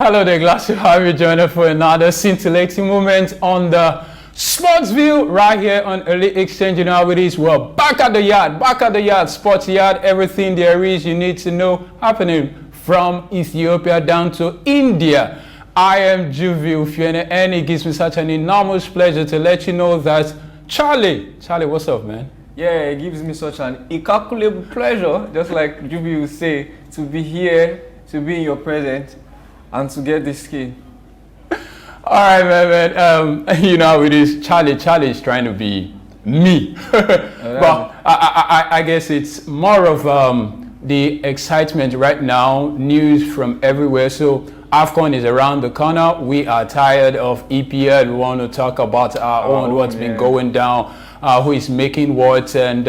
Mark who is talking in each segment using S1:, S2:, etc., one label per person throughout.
S1: Hello there, glad to have you, Jonah, for another scintillating moment on the Sportsville right here on Elite Exchange. You know how it is. We're back at the yard, sports yard, everything there is you need to know happening from Ethiopia down to India. I am Juvi, Ufiene, and it gives me such an enormous pleasure to let you know that Charlie, what's up, man?
S2: Yeah, it gives me such an incalculable pleasure, just like Juvi would say, to be here, to be in your presence, and to get this skin.
S1: All right, man. You know how it is. Charlie is trying to be me. But I guess it's more of the excitement right now, news from everywhere. So AFCON is around the corner. We are tired of EPL. We want to talk about our own, what's been going down, who is making what, and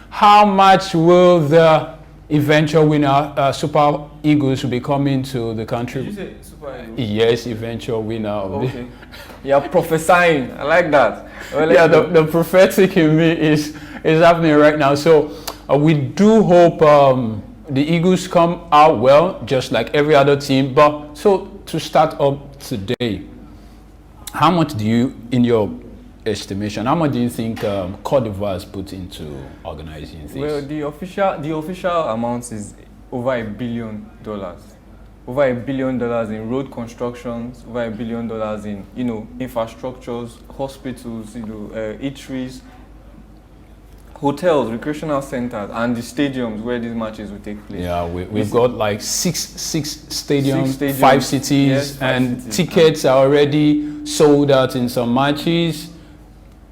S1: how much will the eventual winner, Super Eagles, will be coming to the country.
S2: Did you say Super Eagles?
S1: Yes, eventual winner.
S2: Okay. You're prophesying. I like that. Well,
S1: yeah, the prophetic in me is happening right now. So we do hope the Eagles come out well, just like every other team. But so to start up today, how much do you, in your estimation, how much do you think Cote d'Ivoire has put into organizing things?
S2: Well, the official amount is over $1 billion. Over $1 billion in road constructions, over $1 billion in infrastructures, hospitals, eateries, hotels, recreational centers, and the stadiums where these matches will take place.
S1: Yeah, we've got like six stadiums, 5 cities, yes, and cities. Tickets are already sold out in some matches.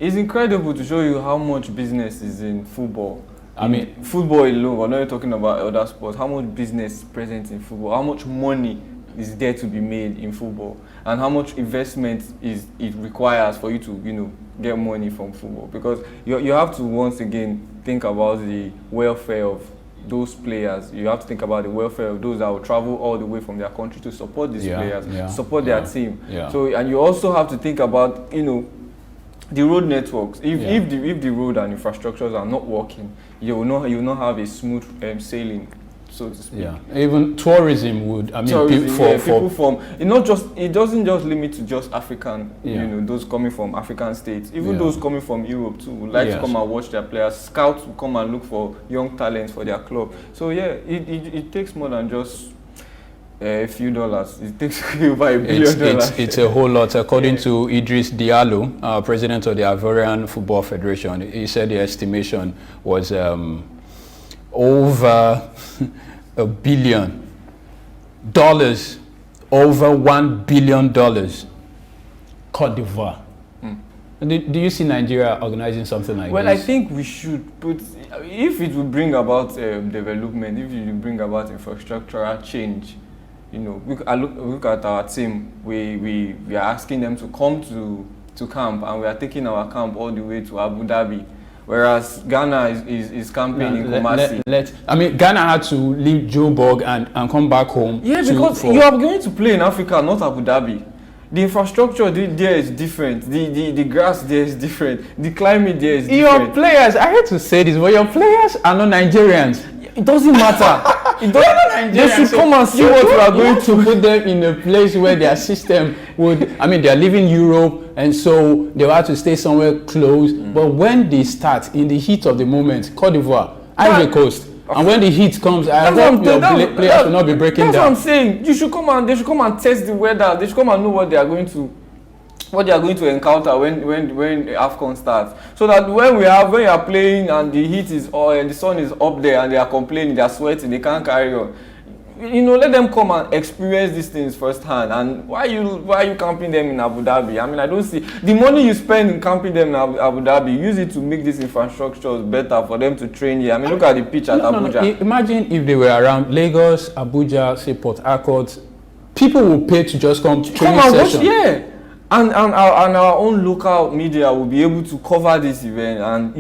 S2: It's incredible to show you how much business is in football. I mean, football alone, we're not talking about other sports. How much business is present in football? How much money is there to be made in football? And how much investment it requires for you to, get money from football? Because you have to once again think about the welfare of those players. You have to think about the welfare of those that will travel all the way from their country to support these players, support their team. Yeah. So, and you also have to think about, the road networks. If the road and infrastructures are not working, you will not have a smooth sailing, so to speak.
S1: Yeah, even tourism would. I mean,
S2: people from it doesn't just limit to just African. Those coming from African states. Even those coming from Europe too would like to come and watch their players. Scouts will come and look for young talents for their club. So yeah, it takes more than just a few dollars. It takes over $1 billion.
S1: It's a whole lot. According to Idris Diallo, president of the Ivorian Football Federation, he said the estimation was over $1 billion, over $1 billion. Cote d'Ivoire. Do you see Nigeria organizing something like this?
S2: Well, I think we should put, if it will bring about development, if it will bring about infrastructural change. Look at our team. We are asking them to come to camp, and we are taking our camp all the way to Abu Dhabi, whereas Ghana is camping in Kumasi.
S1: Ghana had to leave Joburg and come back home.
S2: Yeah, because you are going to play in Africa, not Abu Dhabi. The infrastructure there is different. The grass there is different. The climate there is different.
S1: Your players, I hate to say this, but your players are not Nigerians.
S2: It doesn't matter. They should come and see what we are going to
S1: put them in a place where their system would. They are living Europe, and so they will have to stay somewhere close. But when they start in the heat of the moment, Cote d'Ivoire, Ivory Coast, and when the heat comes, I hope your players will not be breaking down.
S2: That's what I'm saying. They should come and test the weather. They should come and know what they are going to encounter when AFCON starts, so that when you are playing and the heat is and the sun is up there and they are complaining, they are sweating, they can't carry on. Let them come and experience these things firsthand. And why are you camping them in Abu Dhabi? I don't see the money you spend in camping them in Abu Dhabi. Use it to make these infrastructures better for them to train here. Look at the pitch at Abuja.
S1: No. Imagine if they were around Lagos, Abuja, say Port Harcourt. People will pay to just come to training session.
S2: Yeah. And our own local media will be able to cover this event and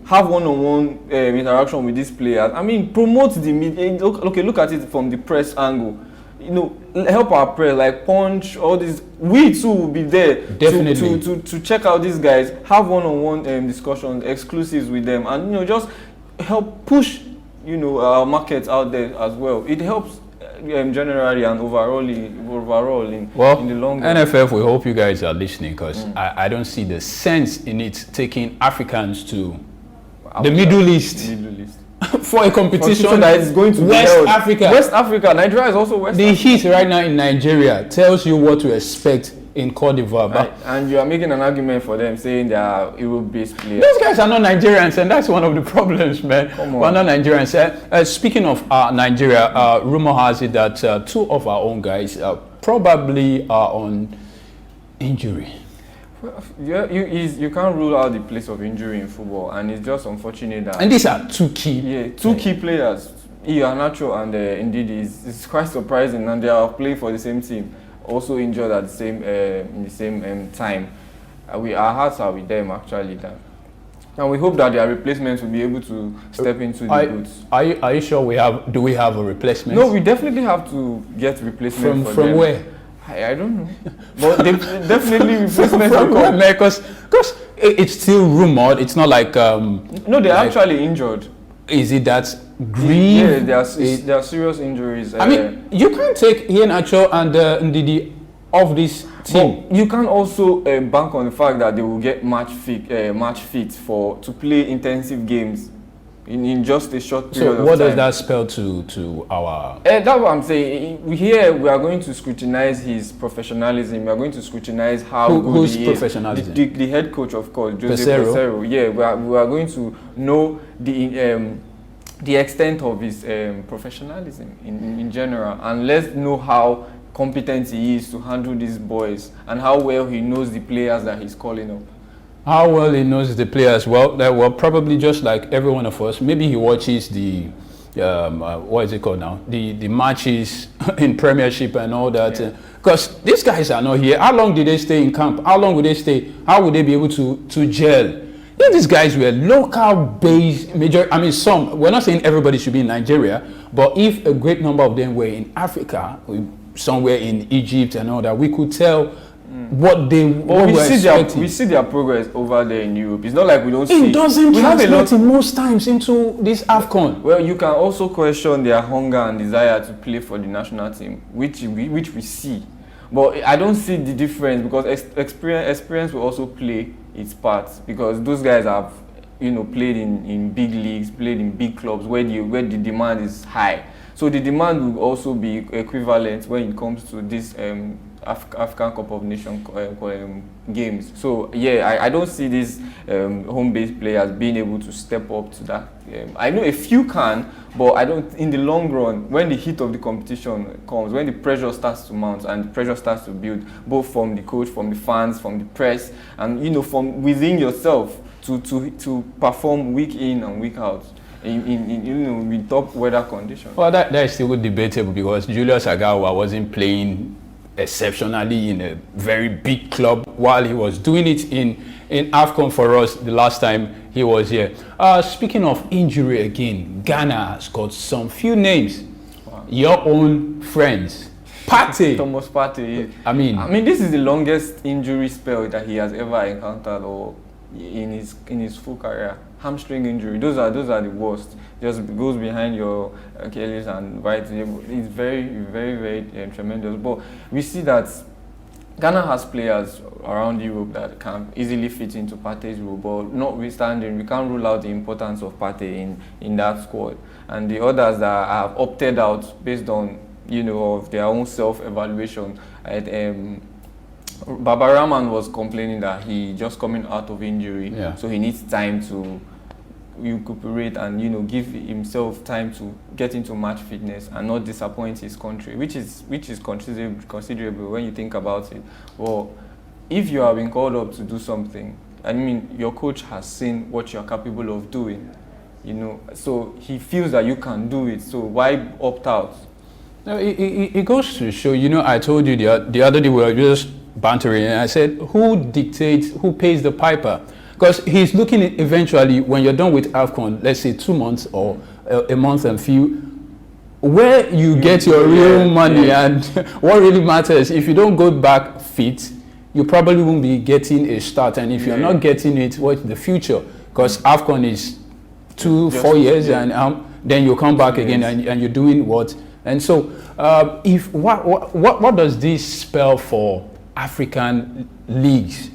S2: have one-on-one interaction with these players. Promote the media. Look at it from the press angle. Help our press, like Punch, all these. We too will be there to check out these guys, have one-on-one discussions, exclusives with them, and just help push our markets out there as well. It helps generally and overall in the long run.
S1: NFF, we hope you guys are listening, because I don't see the sense in it taking Africans to the Middle East. For a competition that is going to West Africa.
S2: West Africa. Nigeria is also West
S1: The
S2: Africa.
S1: heat right now in Nigeria tells you what to expect in Cote d'Ivoire.
S2: And you are making an argument for them, saying they are Europe-based players.
S1: Those guys are not Nigerians, and that's one of the problems, man. We're not Nigerians. Speaking of Nigeria, rumor has it that 2 of our own guys probably are on injury.
S2: Yeah, you can't rule out the place of injury in football, and it's just unfortunate that.
S1: And these are 2 key.
S2: Yeah, 2 key players, Iheanacho and Ndidi. It's quite surprising, and they are playing for the same team, also injured at the same in the same time. Our hearts are with them actually, and we hope that their replacements will be able to step into the boots.
S1: Are you sure do we have a replacement?
S2: No, we definitely have to get replacement for them.
S1: From where?
S2: I don't know, but they definitely replacements
S1: from where, because it's still rumored. It's not like
S2: no, they're actually injured.
S1: Is it that grief?
S2: Yeah, there are serious injuries.
S1: I mean, you can't take Iheanacho and Ndidi off this team.
S2: But you can also bank on the fact that they will get match fit to play intensive games in just a short period of time.
S1: So what does that spell to our...
S2: That's what I'm saying. Here we are going to scrutinize his professionalism. We are going to scrutinize how good he is.
S1: Who's professionalism?
S2: The head coach, of course, Jose Peseiro. Yeah, we are going to know the extent of his professionalism in general, and let's know how competent he is to handle these boys, and how well he knows the players that he's calling up.
S1: How well he knows the players? Well, probably just like every one of us. Maybe he watches the what is it called now? The matches in Premiership and all that. Because these guys are not here. How long did they stay in camp? How long would they stay? How would they be able to gel? If these guys were local-based, some. We're not saying everybody should be in Nigeria, but if a great number of them were in Africa, somewhere in Egypt and all that, we could tell what they
S2: we see their progress over there in Europe. It's not like we don't see.
S1: It doesn't translate most times into this AFCON.
S2: Well, you can also question their hunger and desire to play for the national team, which we see. But I don't see the difference, because experience will also play its part, because those guys have played in big leagues, played in big clubs where the demand is high. So the demand will also be equivalent when it comes to this African Cup of Nations games. So yeah, I don't see these home-based players being able to step up to that. I know a few can, but I don't. In the long run, when the heat of the competition comes, when the pressure starts to mount and the pressure starts to build, both from the coach, from the fans, from the press, and from within yourself, to perform week in and week out in with top weather conditions.
S1: Well, that is still debatable, because Julius Agawa wasn't playing exceptionally in a very big club while he was doing it in AFCON for us the last time he was here. Speaking of injury again, Ghana has got some few names. Wow. Your own friends. Partey.
S2: Thomas Partey.
S1: I mean, this is the longest injury spell that he has ever encountered, or in his full career. Hamstring injury. Those are the worst. Just goes behind your Achilles and right. It's very, very, very tremendous. But we see that Ghana has players around Europe that can easily fit into Partey's role. But notwithstanding, we can't rule out the importance of Partey in that squad. And the others that have opted out based on of their own self-evaluation. Baba Rahman was complaining that he just coming out of injury, so he needs time to recuperate and give himself time to get into match fitness and not disappoint his country, which is considerable when you think about it. Well, if you have been called up to do something, your coach has seen what you're capable of doing, so he feels that you can do it. So why opt out? No, it goes to show. I told you the other day we were just bantering, and I said, who pays the piper? Because he's looking at eventually, when you're done with AFCON, let's say 2 months or a month and few, where you get your real money. And what really matters, if you don't go back fit, you probably won't be getting a start. And if you're not getting it, what's the future? Because AFCON is 4 years, and then you come back again and you're doing what? And so, if what does this spell for African leagues?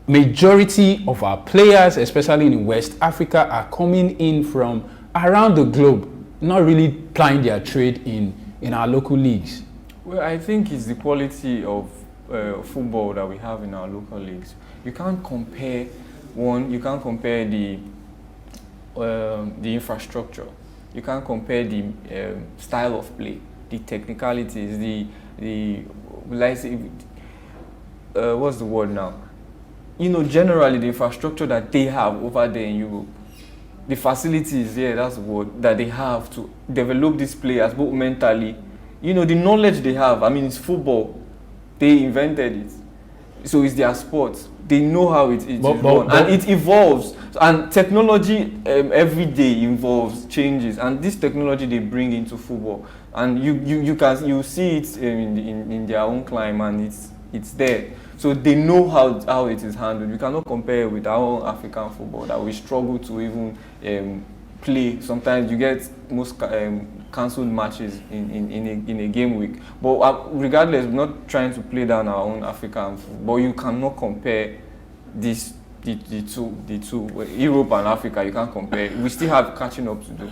S1: Majority of our players, especially in West Africa, are coming in from around the globe, not really plying their trade in our local leagues.
S2: Well, I think it's the quality of football that we have in our local leagues. You can't compare you can't compare the infrastructure. You can't compare the style of play, the technicalities, what's the word now? Generally the infrastructure that they have over there in Europe, the facilities, that's the word, that they have to develop these players, both mentally, the knowledge they have. I mean, it's football. They invented it. So it's their sport. They know how it is run. And it evolves. And technology every day evolves, changes. And this technology they bring into football. And you see it in their own climb, and it's there. So they know how it is handled. We cannot compare with our own African football that we struggle to even play. Sometimes you get most cancelled matches in a game week. But regardless, we're not trying to play down our own African football. But you cannot compare the two, Europe and Africa. You can't compare. We still have catching up to do.